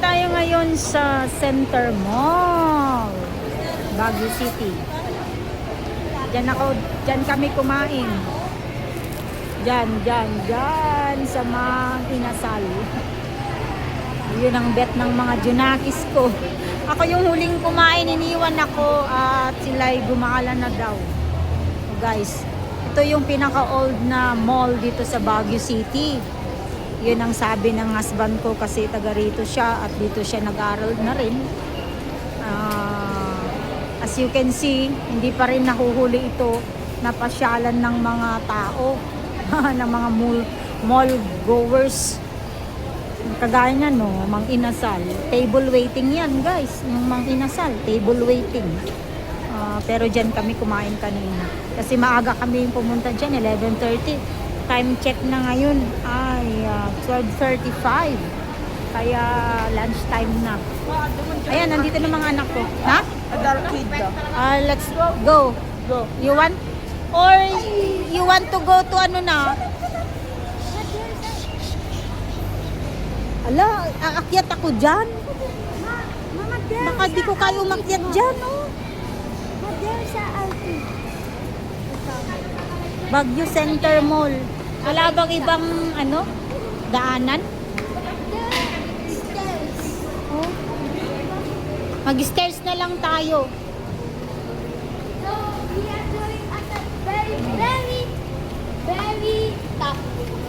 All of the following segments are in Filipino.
tayo ngayon sa Center Mall, Baguio City. Diyan kami kumain. Diyan sa Mang Inasal. Yun ang bet ng mga Junakis ko. Ako yung huling kumain, iniwan ako at sila'y gumala na daw. Guys, ito yung pinaka-old na mall dito sa Baguio City. Yun ang sabi ng husband ko kasi taga rito siya at dito siya nag-aral na rin. As you can see, hindi pa rin nahuhuli ito na pasyalan ng mga tao, ng mga mall goers. Kagaya niya, no, Mang Inasal. Table waiting yan, guys. Yung Mang Inasal, table waiting. Pero dyan kami kumain kanina. Kasi maaga kami pumunta dyan, 11:30. Time check na ngayon ay 12:35. Kaya lunch time na. Ayan, nandito na mga anak ko. Ha? Adult kid daw. Let's go. Go. You want? Or you want to go to ano na? Ala, aakyat ako dyan. Baka di ko kayo umakyat dyan, oh. Baguio Center Mall. Wala bang ibang ano? Daanan? Oh. Mag-stairs na lang tayo. So, we are going at the very top.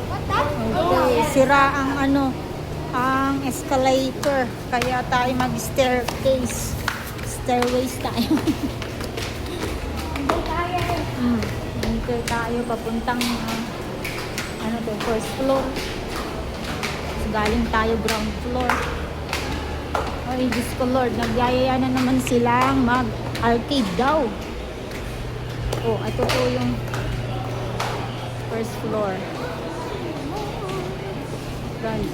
What top? Okay, sira ang ano, ang escalator. Kaya tayo mag-staircase. Stairways tayo. Hindi kaya. Dito tayo papuntang ano to, first floor. So, galing tayo ground floor. Ay, Diyos ko Lord, nagyayaya na naman silang mag-arcade daw. Oh, ito po yung first floor. Guys.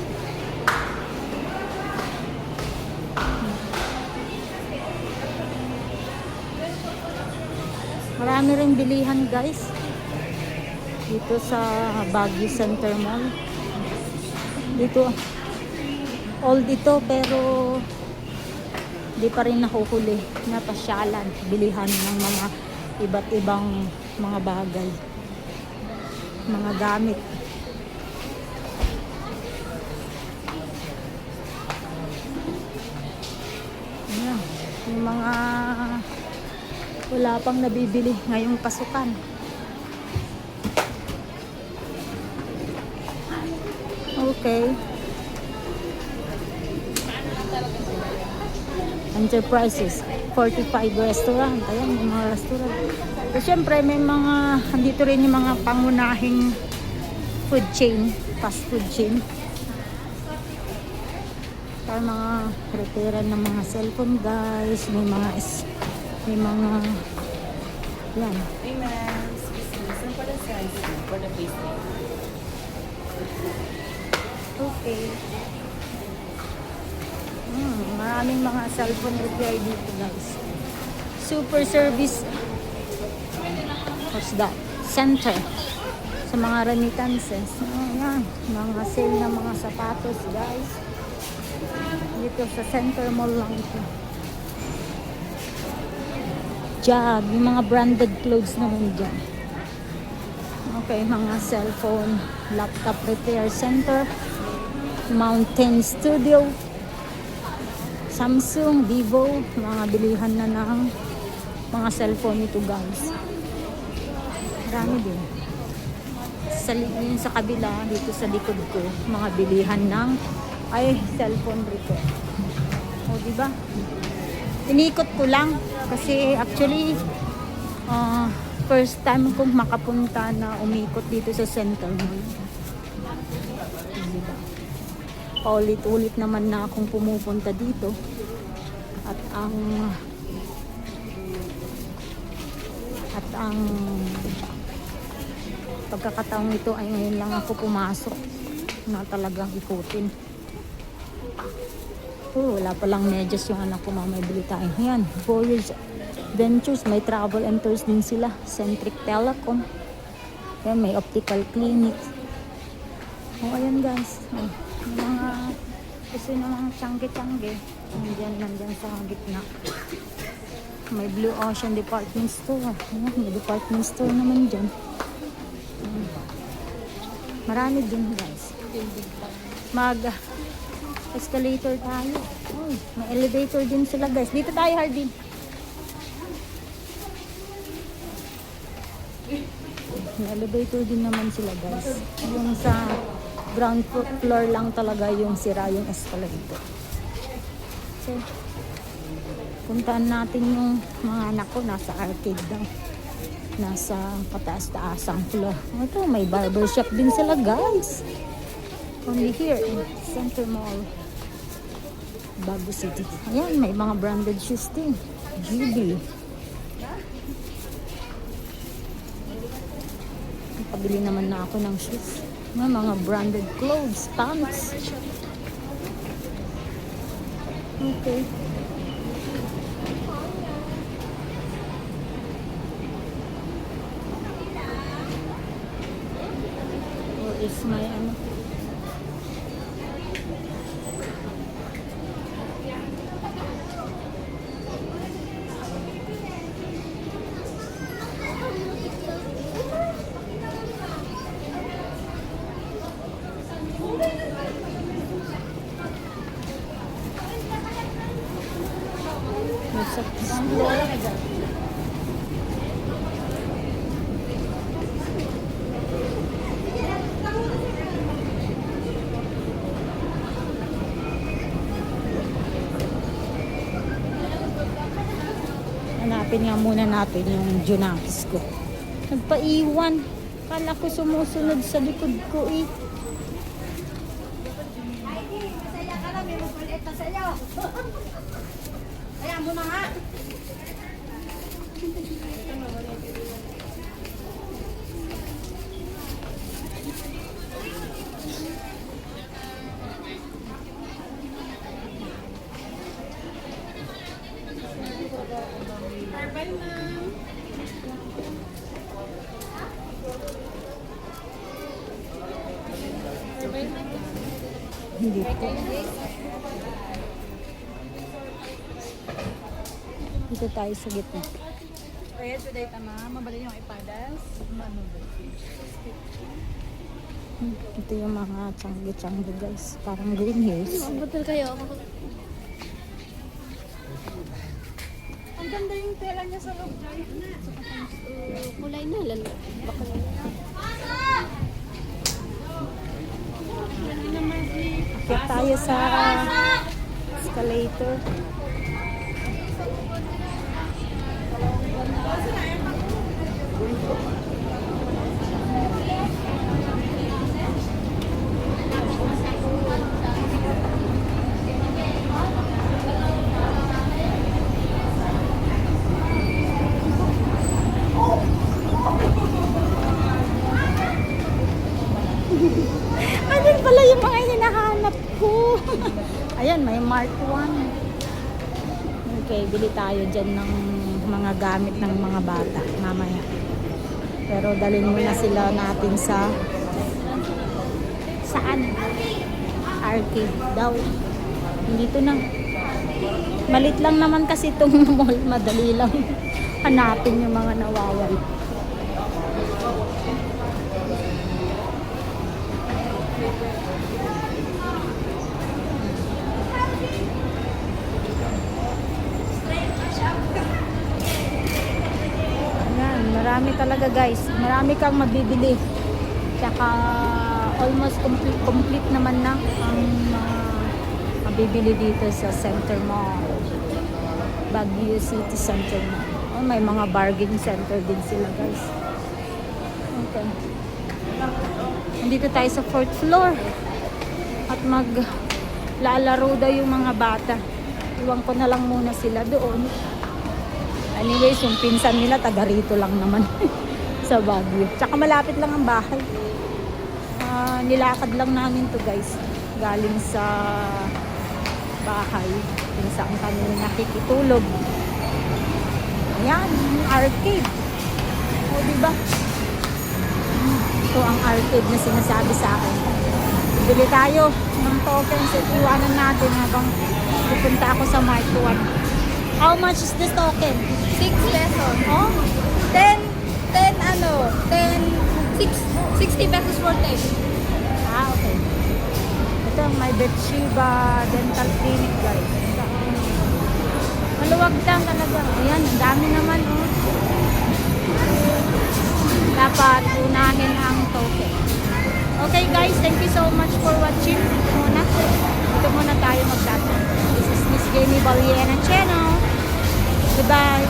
Marami ring bilihan, guys. Dito sa Baguio Center Mall. Dito, old ito pero di pa rin nahuhuli na pasyalan, bilihan ng mga iba't ibang mga bagay, mga gamit. Ayan, yung mga wala pang nabibili ngayong pasukan. Okay. Enterprises, 45 restaurant. Ayan, yung mga restaurant. So, syempre, may mga, andito rin yung mga pangunahing food chain, fast food chain. Para mga repairan ng mga cellphone, guys. May mga, yan. Hey ma'am, excuse me. Saan pa the size for the face cream? Okay. Maraming mga cellphone repair dito, guys. Super service. What's that? Center. Sa mga remittances. Yan. Mga sale na mga sapatos, guys. Dito sa Center Mall lang ito. Jag. Yung mga branded clothes naman dyan. Okay, mga cellphone, laptop repair center. Mountain Studio, Samsung, Vivo, mga bilihan na ng mga cellphone ito, guys. Marami din. Yun sa kabila, dito sa likod ko, mga bilihan ng cellphone repair. O, diba? Inikot ko lang kasi actually first time kong makapunta na umikot dito sa Center Mall. Diba? Paulit-ulit naman na akong pumupunta dito at ang pagkakataong ito ay ngayon lang ako pumasok na talagang ikutin. Wala palang medyas yung anak ko, mamay bili tayo. Yan, Warriors Ventures, may travel and tours din sila. Centric Telecom. Yan, may optical clinic. Ayan, guys. Mga Kasi namang tiyangge-tiyangge. Nandyan sa gitna. May Blue Ocean Department Store. Ayan, may department store naman dyan. Marami din guys. Mag-escalator tayo. Uy, may elevator din sila guys. Dito tayo, Hardin. May elevator din naman sila guys. Yung sa ground floor lang talaga yung sira yung escalator. So, puntahan natin yung mga anak ko. Nasa arcade daw. Nasa pataas-taasang floor. Ito, may barbershop din sila guys. Only here in Center Mall, Baguio City. Ayan, may mga branded shoes din. GB. Pabili naman na ako ng shoes. May mga branded clothes, pants. Okay. Where is my ano? Nasa hanapin nga muna natin yung Junakis ko. Nagpaiwan. Kala ko sumusunod sa likod ko eh. Masaya ka na, may makulit na sa'yo. Kaya mo na nga. Hindi ko. Dito tayo sa gitna. Kaya today tama, mabalik yung ipadas. Ito yung mga tiyangge-tiyangge guys. Parang Green Hills. Magbatal kayo. Ang ganda yung tela niya sa loob. Kulay na lang. Baka Akit tayo sa escalator. Andun pala yung mga hinahanap ko. Ayan, may Mark 1. Okay, bili tayo dyan ng mga gamit ng mga bata mamaya. Pero dalhin muna sila natin sa saan? Arcade daw. Dito na. Malit lang naman kasi itong mall. Madali lang hanapin yung mga nawawala. Ayan, marami talaga guys. Marami kang mabibili. Tsaka almost complete naman na ang mga mabibili dito sa Center Mall. Baguio City Center Mall. Oh, may mga bargain center din sila guys. Okay. Nandito tayo sa 4th floor. At maglalaro daw yung mga bata. Iwan ko na lang muna sila doon. Anyways, yung pinsan nila taga rito lang naman sa Baguio. Tsaka malapit lang ang bahay. Nilakad lang namin to guys. Galing sa bahay. Kung saan kami nakikitulog. Ayan, arcade. O, diba? Ito ang arcade na sinasabi sa akin. Bili tayo ng tokens at iwanan natin habang pupunta ako sa Mark 1. How much is this token? 6 pesos. Oh, 10, 60 pesos for 10. okay. Ito ang may Betshiba Dental Clinic, guys. Maluwag lang talaga. Ayan, ang dami naman, oh. Dapat unahin ang token. Okay, guys, thank you so much for watching. Ito muna tayo magtatapos. This is Miss Jamie Baliena Channel. Goodbye.